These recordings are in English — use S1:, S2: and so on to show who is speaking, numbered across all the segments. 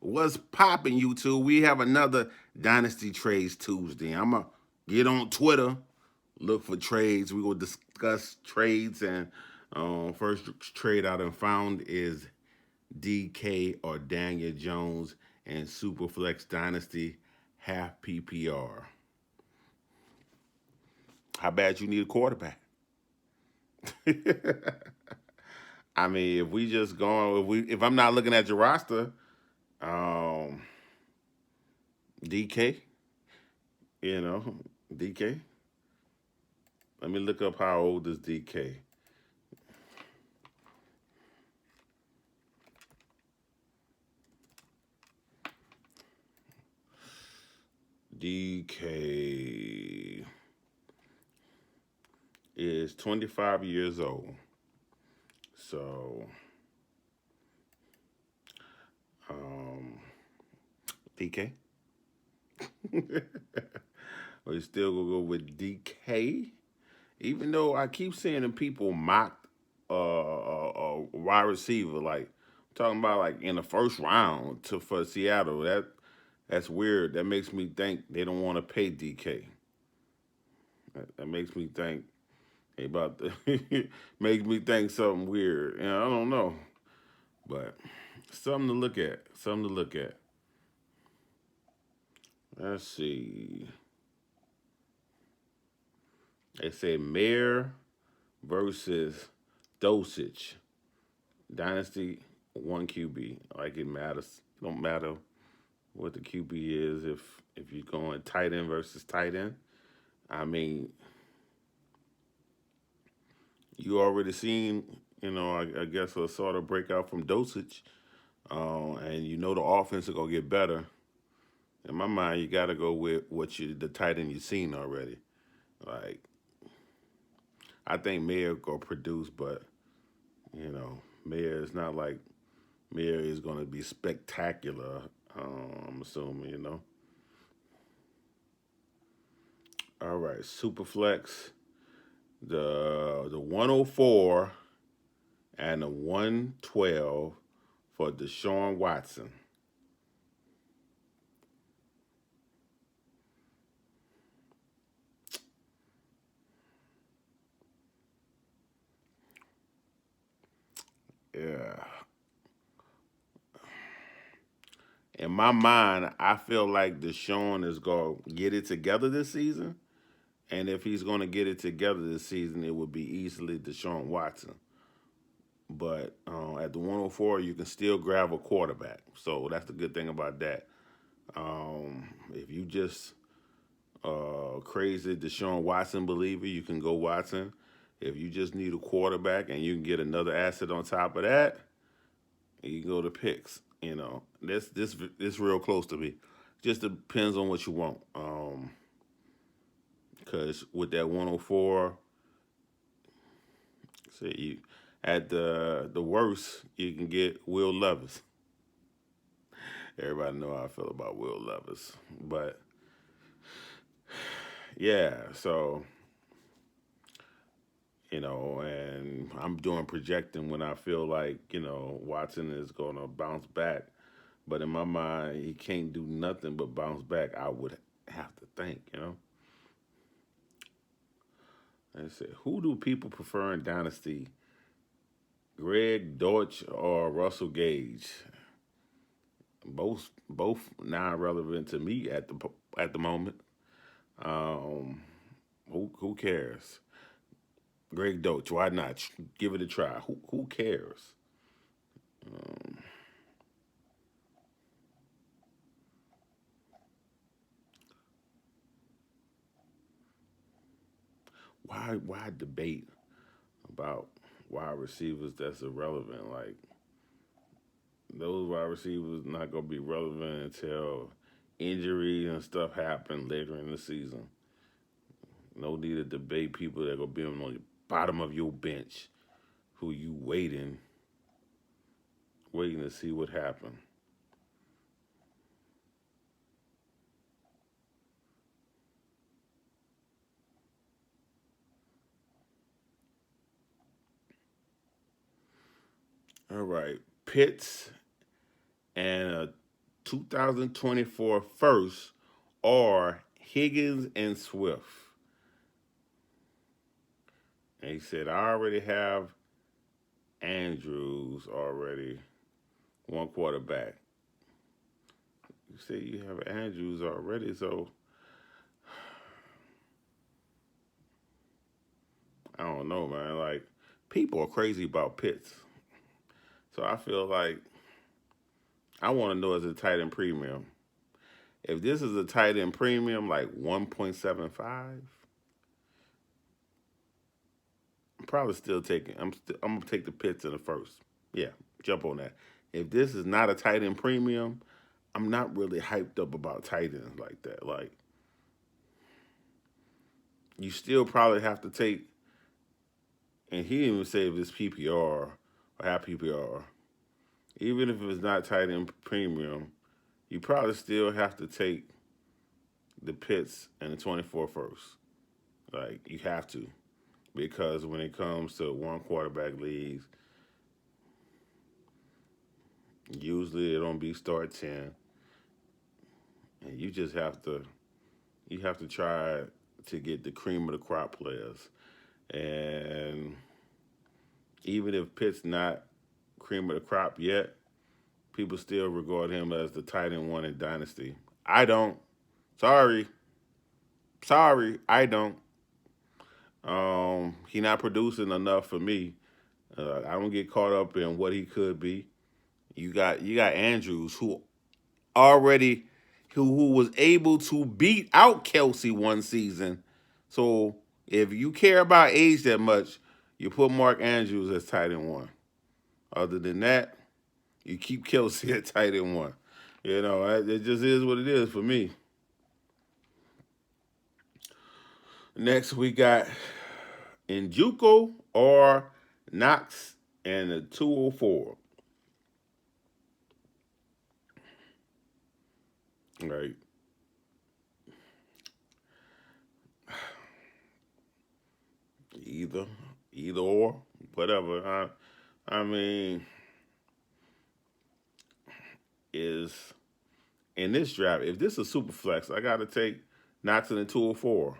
S1: What's popping, YouTube? We have another Dynasty Trades Tuesday. I'm going to get on Twitter, look for trades. We will discuss trades. And first trade I done found is DK or Daniel Jones and Superflex Dynasty half PPR. How bad you need a quarterback? I mean, if we just going, if I'm not looking at your roster, um, DK, you know, DK. Let me look up how old is DK. DK is 25 years old. So, um, DK. We still gonna go with DK, even though I keep seeing them people mock a wide receiver, like talking about like in the first round to for Seattle. That's weird. That makes me think they don't want to pay DK. That makes me think they about to makes me think something weird. I don't know, but something to look at. Something to look at. Let's see. They say Mayor versus Dosage. Dynasty one QB. Like it matters. It don't matter what the QB is if you're going tight end versus tight end. I mean, you already seen, I guess a sort of breakout from Dosage, and you know the offense is gonna get better. In my mind, you got to go with the tight end you've seen already. Like I think Mayer gonna produce, but Mayer is not like Mayer is gonna be spectacular. I'm assuming. All right, Superflex, the 104 and the 112 for Deshaun Watson. Yeah. In my mind, I feel like Deshaun is going to get it together this season. And if he's going to get it together this season, it would be easily Deshaun Watson. But at the 104, you can still grab a quarterback. So that's the good thing about that. If you just crazy Deshaun Watson believer, you can go Watson. If you just need a quarterback and you can get another asset on top of that, you can go to picks. This real close to me. Just depends on what you want. Because with that 104, say you at the worst, you can get Will Levis. Everybody know how I feel about Will Levis, but yeah. So and I'm doing projecting when I feel like Watson is gonna bounce back. But in my mind, he can't do nothing but bounce back. I would have to think. I say, who do people prefer in Dynasty? Greg Deutsch or Russell Gage? Both non-relevant to me at the moment. Um, who cares? Greg Deutsch, why not? Give it a try. Who cares? Um, why debate about wide receivers that's irrelevant? Like those wide receivers not gonna be relevant until injuries and stuff happen later in the season. No need to debate people that gonna be on the bottom of your bench, who you waiting to see what happen. All right, Pitts and 2024 first or Higgins and Swift. And he said, I already have Andrews already, one quarterback. You say you have Andrews already, so I don't know, man. Like, people are crazy about Pitts. So I feel like I want to know as a tight end premium. If this is a tight end premium, like 1.75, I'm probably still taking. I'm gonna take the Pitts in the first. Yeah, jump on that. If this is not a tight end premium, I'm not really hyped up about tight ends like that. Like, you still probably have to take. And he didn't even say if it's PPR or half PPR. Even if it's not tight end premium, you probably still have to take the Pitts and the 24 first. Like, you have to. Because when it comes to one quarterback leagues, usually it don't be start 10. And you just have to try to get the cream of the crop players. And even if Pitt's not cream of the crop yet, people still regard him as the tight end one in Dynasty. I don't. Sorry. I don't. He not producing enough for me. I don't get caught up in what he could be. You got Andrews already who was able to beat out Kelsey one season. So if you care about age that much, you put Mark Andrews as tight end one. Other than that, you keep Kelsey at tight end one. You know, it just is what it is for me. Next, we got Njuko or Knox and the 204. Right. Either, either or, whatever. I mean, is in this draft, if this is super flex, I got to take Knox and the 204.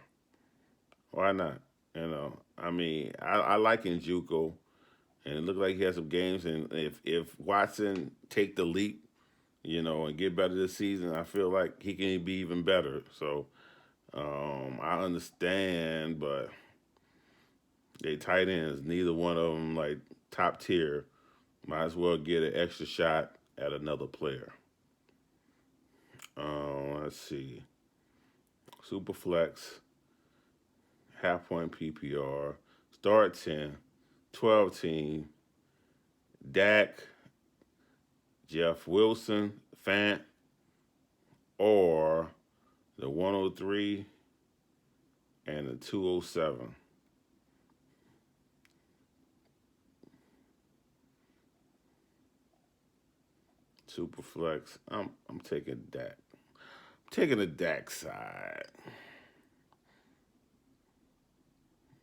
S1: Why not? You know, I mean, I like Njuko, and it looked like he has some games. And if Watson take the leap, you know, and get better this season, I feel like he can be even better. So I understand, but they tight ends, neither one of them like top tier. Might as well get an extra shot at another player. Let's see. Superflex, half point PPR, start 10, 12 team, Dak, Jeff Wilson, Fant, or the 103 and the 207. Superflex, I'm taking Dak. I'm taking the Dak side.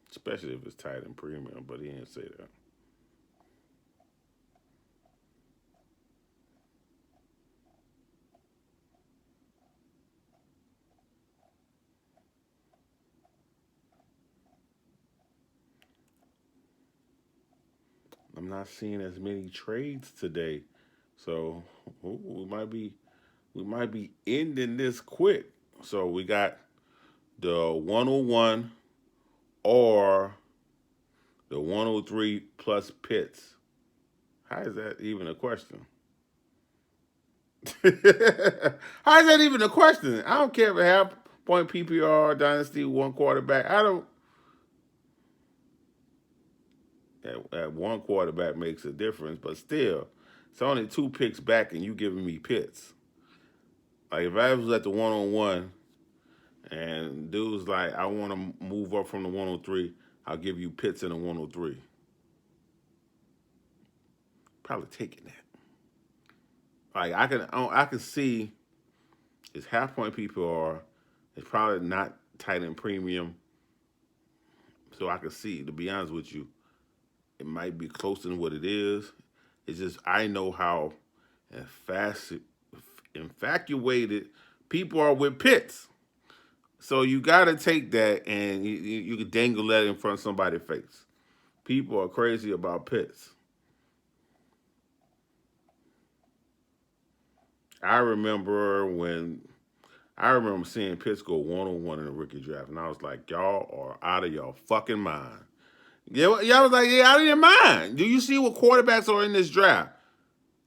S1: Especially if it's tight and premium, but he didn't say that. I'm not seeing as many trades today, so we might be ending this quick. So we got the 101 or the 103 plus Pitts. How is that even a question? How is that even a question? I don't care if it have point PPR dynasty one quarterback. I don't. At one quarterback makes a difference, but still, it's only two picks back, and you giving me Pitts. Like if I was at the 101 and dude's like, I want to move up from the 103, I'll give you Pitts in the 103. Probably taking that. Like I can see his half point PPR. It's probably not tight end premium, so I can see. To be honest with you, it might be closer than what it is. It's just I know how fast infatuated people are with Pitts. So you got to take that and you can dangle that in front of somebody's face. People are crazy about Pitts. I remember when I remember seeing Pitts go 1-on-1 in the rookie draft, and I was like, y'all are out of your fucking mind. Yeah, y'all was like, yeah, out of your mind. Do you see what quarterbacks are in this draft?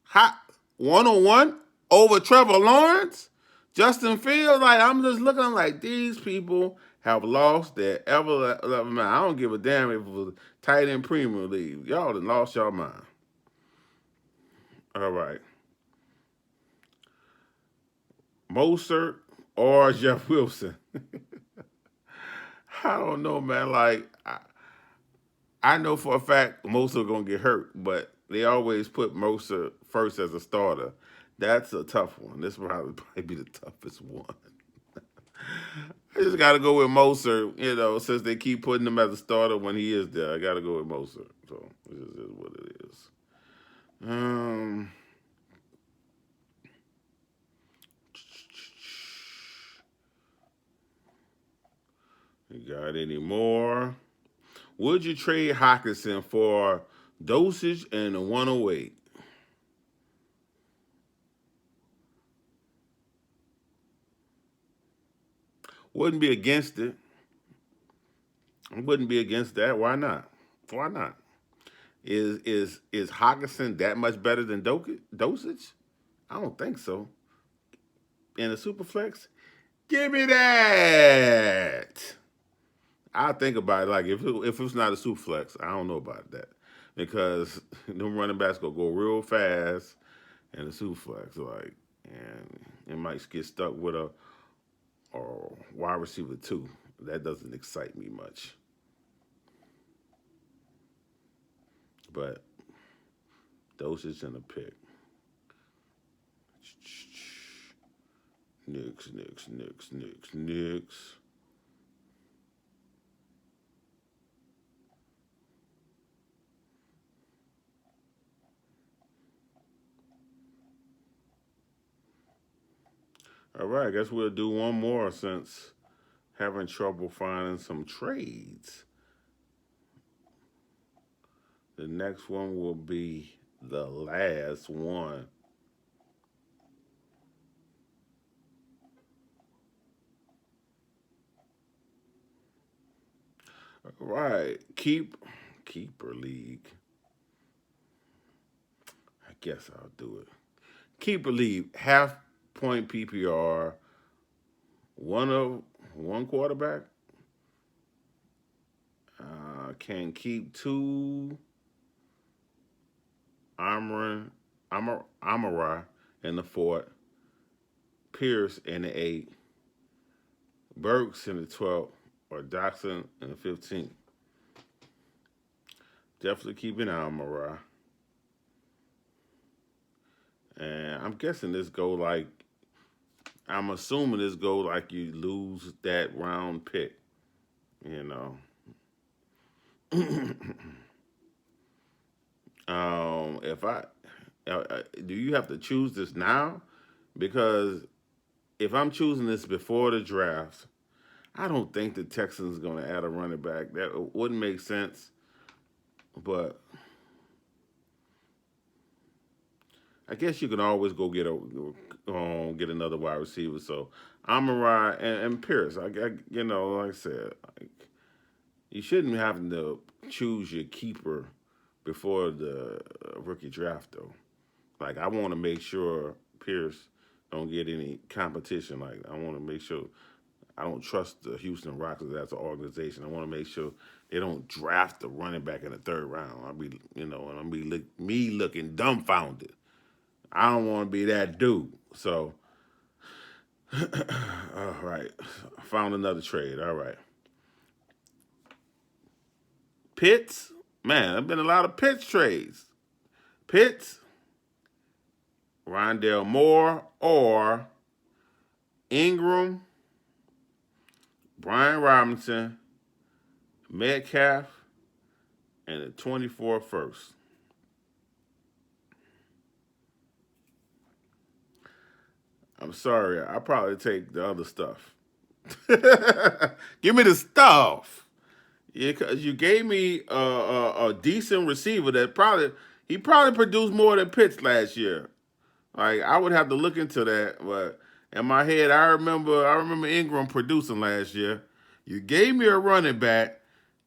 S1: Hot 1-on-1 over Trevor Lawrence, Justin Fields. Like I'm just looking, I'm like these people have lost their ever mind. I don't give a damn if it was tight end Premier League. Y'all done lost your mind. All right, Mostert or Jeff Wilson. I don't know, man. Like I know for a fact Mostert gonna get hurt, but they always put Mostert first as a starter. That's a tough one. This will probably be the toughest one. I just got to go with Mostert, since they keep putting him as a starter when he is there. I got to go with Mostert. So this is what it is. You got any more? Would you trade Hawkinson for dosage and a 108? Wouldn't be against it. I wouldn't be against that. Why not? Why not? Is Hawkinson that much better than dosage? I don't think so. In a super flex, give me that. I think about it like if it's not a super flex, I don't know about that because them running backs gonna go real fast and the super flex and it might get stuck with a or wide receiver too. That doesn't excite me much. But dosage and a pick. Knicks. All right, I guess we'll do one more since having trouble finding some trades. The next one will be the last one. All right, keeper league. I guess I'll do it. Keeper league, half point PPR, one quarterback. Can keep two Amara in the fort, Pierce in the 8, Burks in the 12th, or Doxson in the 15th. Definitely keeping Amara. And I'm guessing this go like I'm assuming this go like you lose that round pick, you know. If do you have to choose this now? Because if I'm choosing this before the draft, I don't think the Texans going to add a running back. That wouldn't make sense. But I guess you can always go get another wide receiver. So Amara and Pierce. Like I said, like, you shouldn't have to choose your keeper before the rookie draft though. Like I want to make sure Pierce don't get any competition. Like I want to make sure I don't trust the Houston Rockets as an organization. I want to make sure they don't draft the running back in the third round. Me looking dumbfounded. I don't want to be that dude. So, all right, I found another trade. All right, Pitts. Man, there've been a lot of Pitts trades. Pitts, Rondale Moore, or Ingram, Brian Robinson, Metcalf, and the 24 first. I'm sorry. I probably take the other stuff. Give me the stuff. Yeah, because you gave me a decent receiver that probably produced more than Pitts last year. Like I would have to look into that, but in my head, I remember Ingram producing last year. You gave me a running back.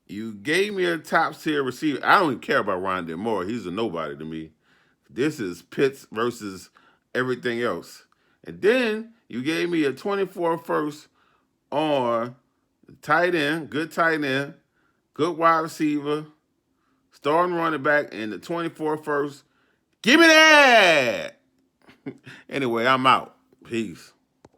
S1: You gave me a top tier receiver. I don't even care about Rondé Moore. He's a nobody to me. This is Pitts versus everything else. And then you gave me a 24 first on tight end, good wide receiver, starting running back, and the 24 first. Give me that! Anyway, I'm out. Peace.